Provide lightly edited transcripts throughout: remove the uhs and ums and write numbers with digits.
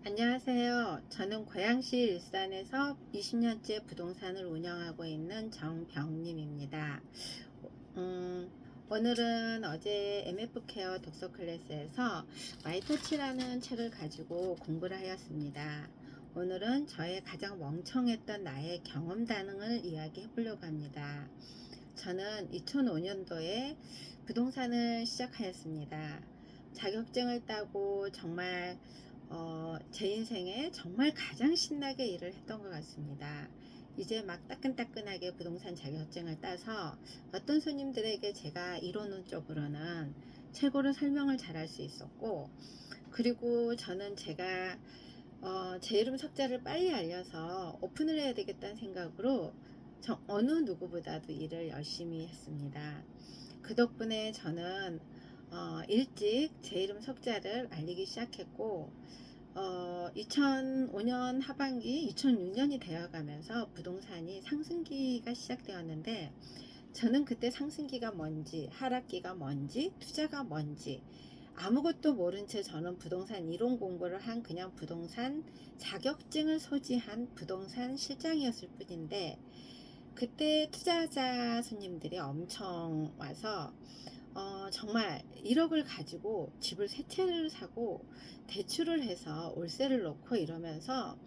안녕하세요. 저는 고양시 일산에서 20년째 부동산을 운영하고 있는 정병님입니다. 음, 오늘은 어제 MF케어 독서 클래스에서 마이터치라는 책을 가지고 공부를 하였습니다. 오늘은 저의 가장 멍청했던 나의 경험담을 이야기해 보려고 합니다. 저는 2005년도에 부동산을 시작하였습니다. 자격증을 따고 정말 제 인생에 정말 가장 신나게 일을 했던 것 같습니다. 이제 막 따끈따끈하게 부동산 자격증을 따서 어떤 손님들에게 제가 이론적으로는 최고로 설명을 잘할 수 있었고, 그리고 저는 제가 제 이름 석자를 빨리 알려서 오픈을 해야 되겠다는 생각으로 어느 누구보다도 일을 열심히 했습니다. 그 덕분에 저는 일찍 제 이름 석자를 알리기 시작했고, 2005년 하반기 2006년이 되어가면서 부동산이 상승기가 시작되었는데, 저는 그때 상승기가 뭔지, 하락기가 뭔지, 투자가 뭔지 아무것도 모른 채 저는 부동산 이론 공부를 한 그냥 부동산 자격증을 소지한 부동산 실장이었을 뿐인데, 그때 투자자 손님들이 엄청 와서 정말 1억을 가지고 집을 세 채를 사고 대출을 해서 월세를 넣고 이러면서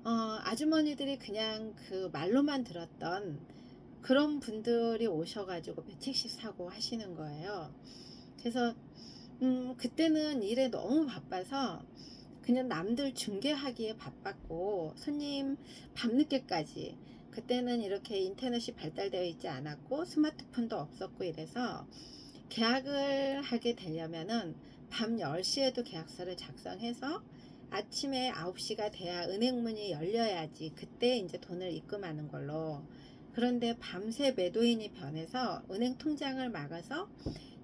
아주머니들이 그냥 그 말로만 들었던 그런 분들이 오셔가지고 몇 채씩 사고 하시는 거예요. 그래서 그때는 일에 너무 바빠서 그냥 남들 중개하기에 바빴고, 손님 밤늦게까지, 그때는 이렇게 인터넷이 발달되어 있지 않았고 스마트폰도 없었고 이래서 계약을 하게 되려면은 밤 10시에도 계약서를 작성해서 아침에 9시가 돼야 은행문이 열려야지 그때 이제 돈을 입금하는 걸로. 그런데 밤새 매도인이 변해서 은행 통장을 막아서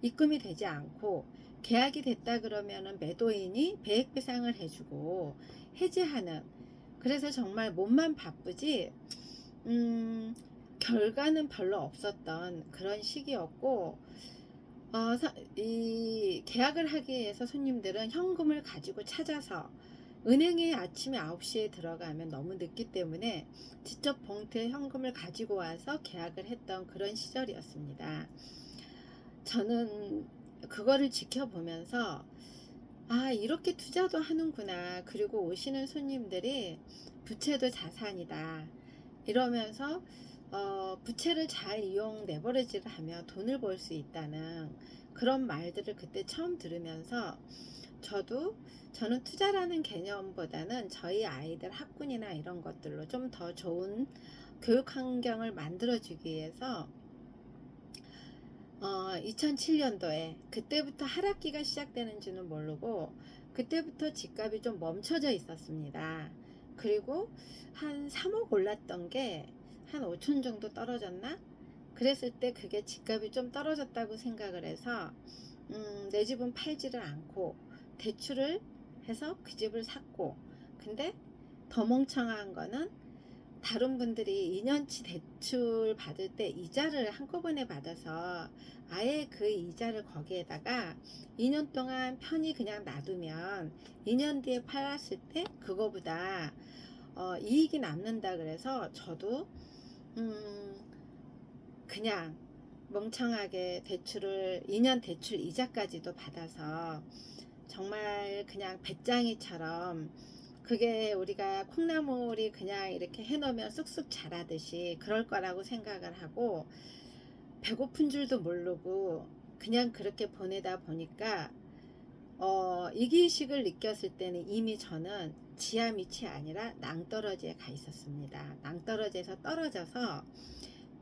입금이 되지 않고, 계약이 됐다 그러면은 매도인이 배액 배상을 해주고 해지하는, 그래서 정말 몸만 바쁘지 결과는 별로 없었던 그런 시기였고, 이 계약을 하기 위해서 손님들은 현금을 가지고 찾아서, 은행에 아침에 9시에 들어가면 너무 늦기 때문에 직접 봉투에 현금을 가지고 와서 계약을 했던 그런 시절이었습니다. 저는 그거를 지켜보면서 이렇게 투자도 하는구나. 그리고 오시는 손님들이 부채도 자산이다. 이러면서 부채를 잘 이용 레버리지를 하며 돈을 벌 수 있다는 그런 말들을 그때 처음 들으면서, 저는 투자라는 개념보다는 저희 아이들 학군이나 이런 것들로 좀 더 좋은 교육 환경을 만들어 주기 위해서 2007년도에, 그때부터 하락기가 시작되는지는 모르고 그때부터 집값이 좀 멈춰져 있었습니다. 그리고 한 3억 올랐던 게 한 5천 정도 떨어졌나? 그랬을 때 그게 집값이 좀 떨어졌다고 생각을 해서 내 집은 팔지를 않고 대출을 해서 그 집을 샀고, 근데 더 멍청한 거는 다른 분들이 2년치 대출 받을 때 이자를 한꺼번에 받아서 아예 그 이자를 거기에다가 2년 동안 편히 그냥 놔두면 2년 뒤에 팔았을 때 그거보다 이익이 남는다 그래서, 저도 그냥 멍청하게 대출을 2년 대출 이자까지도 받아서 정말 그냥 배짱이처럼, 그게 우리가 콩나물이 그냥 이렇게 해놓으면 쑥쑥 자라듯이 그럴 거라고 생각을 하고, 배고픈 줄도 모르고 그냥 그렇게 보내다 보니까 이기식을 느꼈을 때는 이미 저는 지하 밑이 아니라 낭떠러지에 가 있었습니다. 낭떠러지에서 떨어져서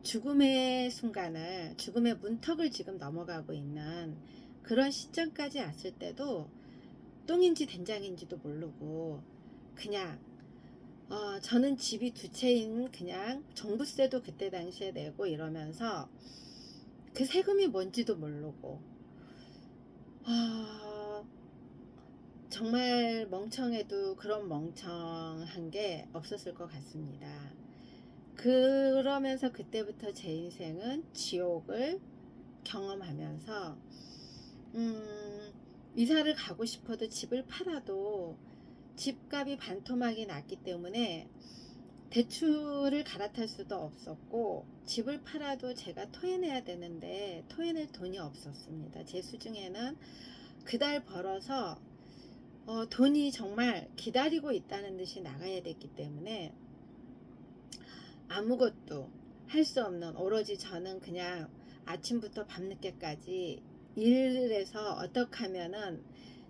죽음의 순간을, 죽음의 문턱을 지금 넘어가고 있는 그런 시점까지 왔을 때도 똥인지 된장인지도 모르고 그냥 저는 집이 두 채인, 그냥 종부세도 그때 당시에 내고 이러면서 그 세금이 뭔지도 모르고 정말 멍청해도 그런 멍청한 게 없었을 것 같습니다. 그러면서 그때부터 제 인생은 지옥을 경험하면서 이사를 가고 싶어도 집을 팔아도 집값이 반토막이 났기 때문에 대출을 갈아탈 수도 없었고, 집을 팔아도 제가 토해내야 되는데 토해낼 돈이 없었습니다. 제 수중에는 그달 벌어서 돈이 정말 기다리고 있다는 듯이 나가야 됐기 때문에 아무것도 할 수 없는, 오로지 저는 그냥 아침부터 밤늦게까지 일을 해서 어떻게 하면은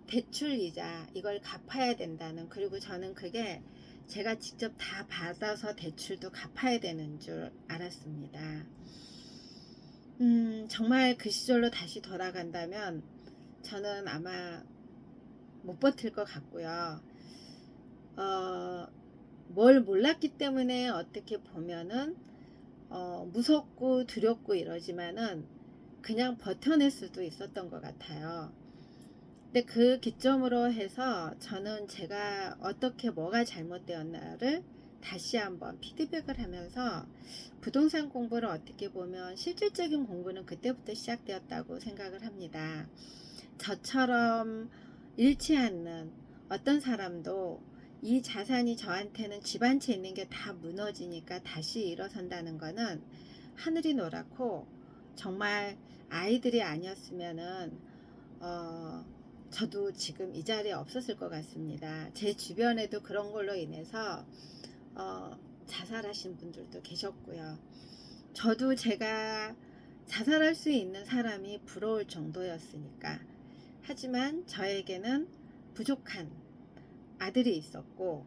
대출 이자 이걸 갚아야 된다는, 그리고 저는 그게 제가 직접 다 받아서 대출도 갚아야 되는 줄 알았습니다. 정말 그 시절로 다시 돌아간다면 저는 아마 못 버틸 것 같고요. 어, 뭘 몰랐기 때문에 어떻게 보면은 무섭고 두렵고 이러지만은 그냥 버텨낼 수도 있었던 것 같아요. 근데 그 기점으로 해서 저는 제가 어떻게 뭐가 잘못되었나를 다시 한번 피드백을 하면서 부동산 공부를 어떻게 보면 실질적인 공부는 그때부터 시작되었다고 생각을 합니다. 저처럼 잃지 않는 어떤 사람도 이 자산이 저한테는 집 한 채 있는 게 다 무너지니까 다시 일어선다는 거는 하늘이 노랗고, 정말 아이들이 아니었으면은 저도 지금 이 자리에 없었을 것 같습니다. 제 주변에도 그런 걸로 인해서 자살하신 분들도 계셨고요. 저도 제가 자살할 수 있는 사람이 부러울 정도였으니까. 하지만 저에게는 부족한 아들이 있었고,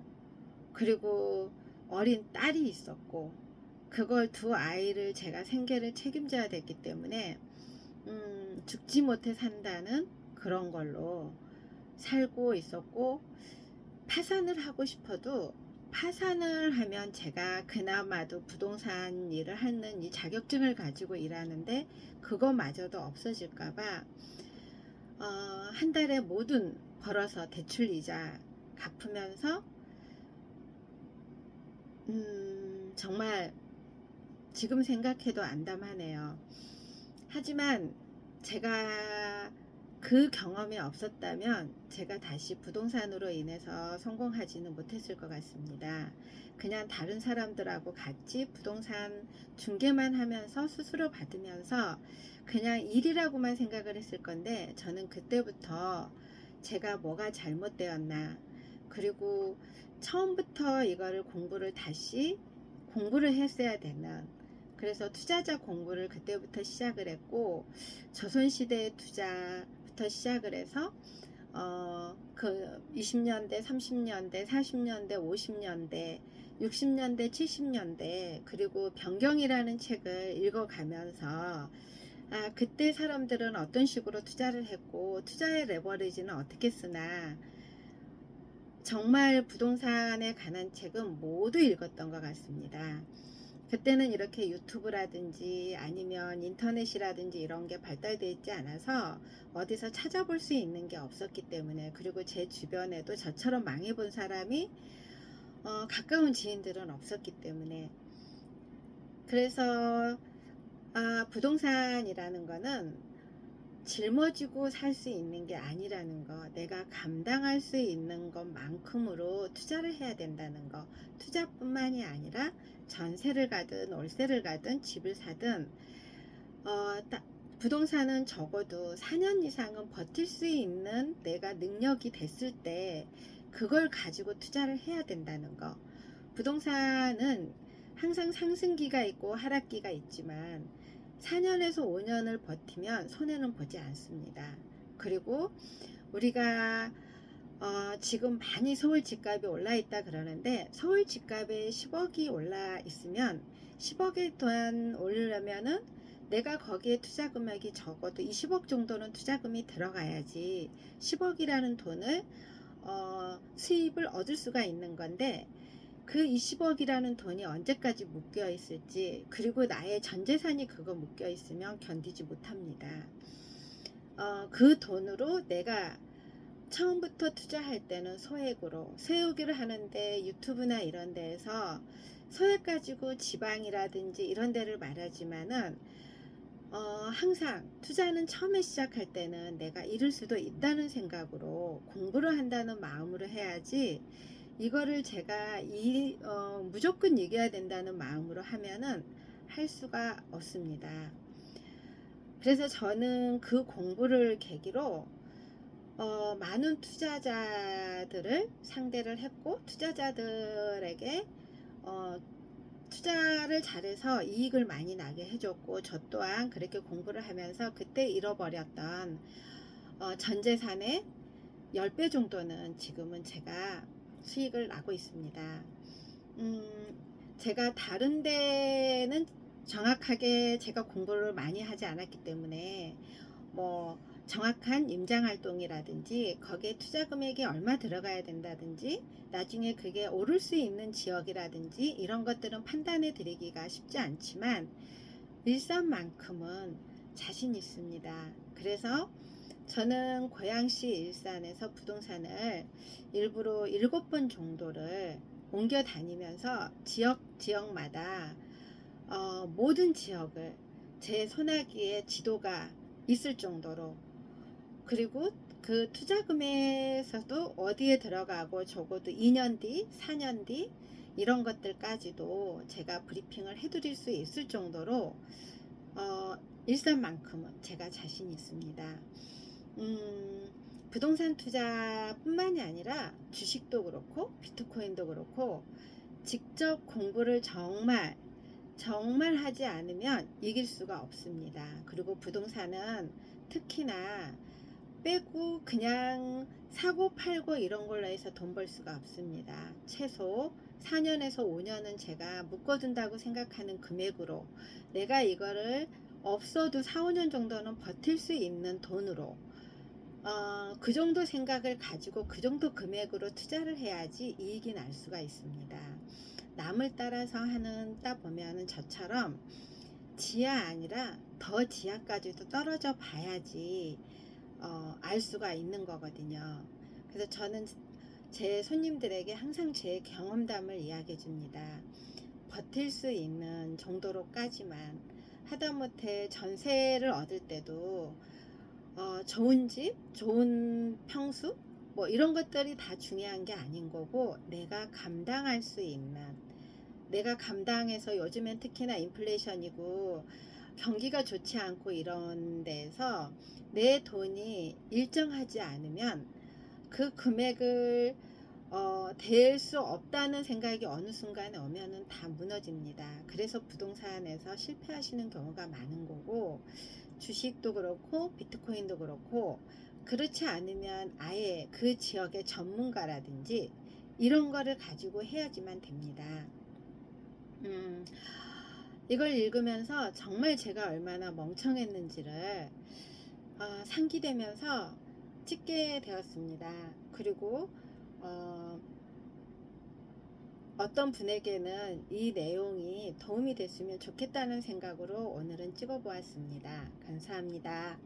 그리고 어린 딸이 있었고, 그걸 두 아이를 제가 생계를 책임져야 됐기 때문에 죽지 못해 산다는 그런 걸로 살고 있었고, 파산을 하고 싶어도 파산을 하면 제가 그나마도 부동산 일을 하는 이 자격증을 가지고 일하는데 그거마저도 없어질까봐 한 달에 모든 벌어서 대출 이자 갚으면서 정말 지금 생각해도 안담하네요. 하지만 제가 그 경험이 없었다면 제가 다시 부동산으로 인해서 성공하지는 못했을 것 같습니다. 그냥 다른 사람들하고 같이 부동산 중개만 하면서 수수료 받으면서 그냥 일이라고만 생각을 했을 건데, 저는 그때부터 제가 뭐가 잘못되었나, 그리고 처음부터 이거를 다시 공부를 했어야 되는, 그래서 투자자 공부를 그때부터 시작을 했고, 조선시대 투자부터 시작을 해서 그 20년대, 30년대, 40년대, 50년대, 60년대, 70년대, 그리고 변경이라는 책을 읽어가면서 그때 사람들은 어떤 식으로 투자를 했고 투자의 레버리지는 어떻게 쓰나, 정말 부동산에 관한 책은 모두 읽었던 것 같습니다. 그때는 이렇게 유튜브라든지 아니면 인터넷이라든지 이런 게 발달되어 있지 않아서 어디서 찾아볼 수 있는 게 없었기 때문에, 그리고 제 주변에도 저처럼 망해본 사람이 가까운 지인들은 없었기 때문에, 그래서 부동산이라는 거는 짊어지고 살 수 있는 게 아니라는 거, 내가 감당할 수 있는 것만큼으로 투자를 해야 된다는 거, 투자뿐만이 아니라 전세를 가든 월세를 가든 집을 사든 부동산은 적어도 4년 이상은 버틸 수 있는 내가 능력이 됐을 때 그걸 가지고 투자를 해야 된다는 거. 부동산은 항상 상승기가 있고 하락기가 있지만 4년에서 5년을 버티면 손해는 보지 않습니다. 그리고 우리가 지금 많이 서울 집값이 올라 있다 그러는데, 서울 집값에 10억이 올라 있으면 10억에 더 오르려면은 내가 거기에 투자 금액이 적어도 20억 정도는 투자금이 들어가야지 10억이라는 돈을 수입을 얻을 수가 있는 건데, 그 20억이라는 돈이 언제까지 묶여 있을지, 그리고 나의 전재산이 그거 묶여 있으면 견디지 못합니다. 그 돈으로 내가 처음부터 투자할 때는 소액으로, 세우기를 하는데 유튜브나 이런 데에서 소액 가지고 지방이라든지 이런 데를 말하지만은 항상 투자는 처음에 시작할 때는 내가 잃을 수도 있다는 생각으로 공부를 한다는 마음으로 해야지, 이거를 제가 무조건 이겨야 된다는 마음으로 하면은 할 수가 없습니다. 그래서 저는 그 공부를 계기로 많은 투자자들을 상대를 했고, 투자자들에게 어, 투자를 잘해서 이익을 많이 나게 해줬고, 저 또한 그렇게 공부를 하면서 그때 잃어버렸던 전 재산의 10배 정도는 지금은 제가 수익을 나고 있습니다. 음, 제가 다른 데는 정확하게 제가 공부를 많이 하지 않았기 때문에 뭐 정확한 임장 활동이라든지 거기에 투자 금액이 얼마 들어가야 된다든지 나중에 그게 오를 수 있는 지역이라든지 이런 것들은 판단해 드리기가 쉽지 않지만, 일산만큼은 자신 있습니다. 그래서 저는 고양시 일산에서 부동산을 일부러 7번 정도를 옮겨 다니면서 지역마다 모든 지역을 제 손아귀에 지도가 있을 정도로, 그리고 그 투자금에서도 어디에 들어가고 적어도 2년 뒤, 4년 뒤 이런 것들까지도 제가 브리핑을 해드릴 수 있을 정도로 어, 일산만큼은 제가 자신 있습니다. 음, 부동산 투자뿐만이 아니라 주식도 그렇고 비트코인도 그렇고 직접 공부를 정말 하지 않으면 이길 수가 없습니다. 그리고 부동산은 특히나 빼고 그냥 사고 팔고 이런 걸로 해서 돈 벌 수가 없습니다. 최소 4년에서 5년은 제가 묶어둔다고 생각하는 금액으로, 내가 이거를 없어도 4, 5년 정도는 버틸 수 있는 돈으로 그 정도 생각을 가지고 그 정도 금액으로 투자를 해야지 이익이 날 수가 있습니다. 남을 따라서 따 보면은 저처럼 지하 아니라 더 지하까지도 떨어져 봐야지 알 수가 있는 거거든요. 그래서 저는 제 손님들에게 항상 제 경험담을 이야기해 줍니다. 버틸 수 있는 정도로까지만, 하다못해 전세를 얻을 때도 좋은 집, 좋은 평수 뭐 이런 것들이 다 중요한 게 아닌 거고, 내가 감당할 수 있는, 내가 감당해서, 요즘엔 특히나 인플레이션이고 경기가 좋지 않고 이런 데서 내 돈이 일정하지 않으면 그 금액을 댈 수 없다는 생각이 어느 순간에 오면은 다 무너집니다. 그래서 부동산에서 실패하시는 경우가 많은 거고, 주식도 그렇고 비트코인도 그렇고, 그렇지 않으면 아예 그 지역의 전문가라든지 이런 거를 가지고 해야지만 됩니다. 음, 이걸 읽으면서 정말 제가 얼마나 멍청했는지를 상기되면서 찍게 되었습니다. 그리고 어떤 분에게는 이 내용이 도움이 됐으면 좋겠다는 생각으로 오늘은 찍어 보았습니다. 감사합니다.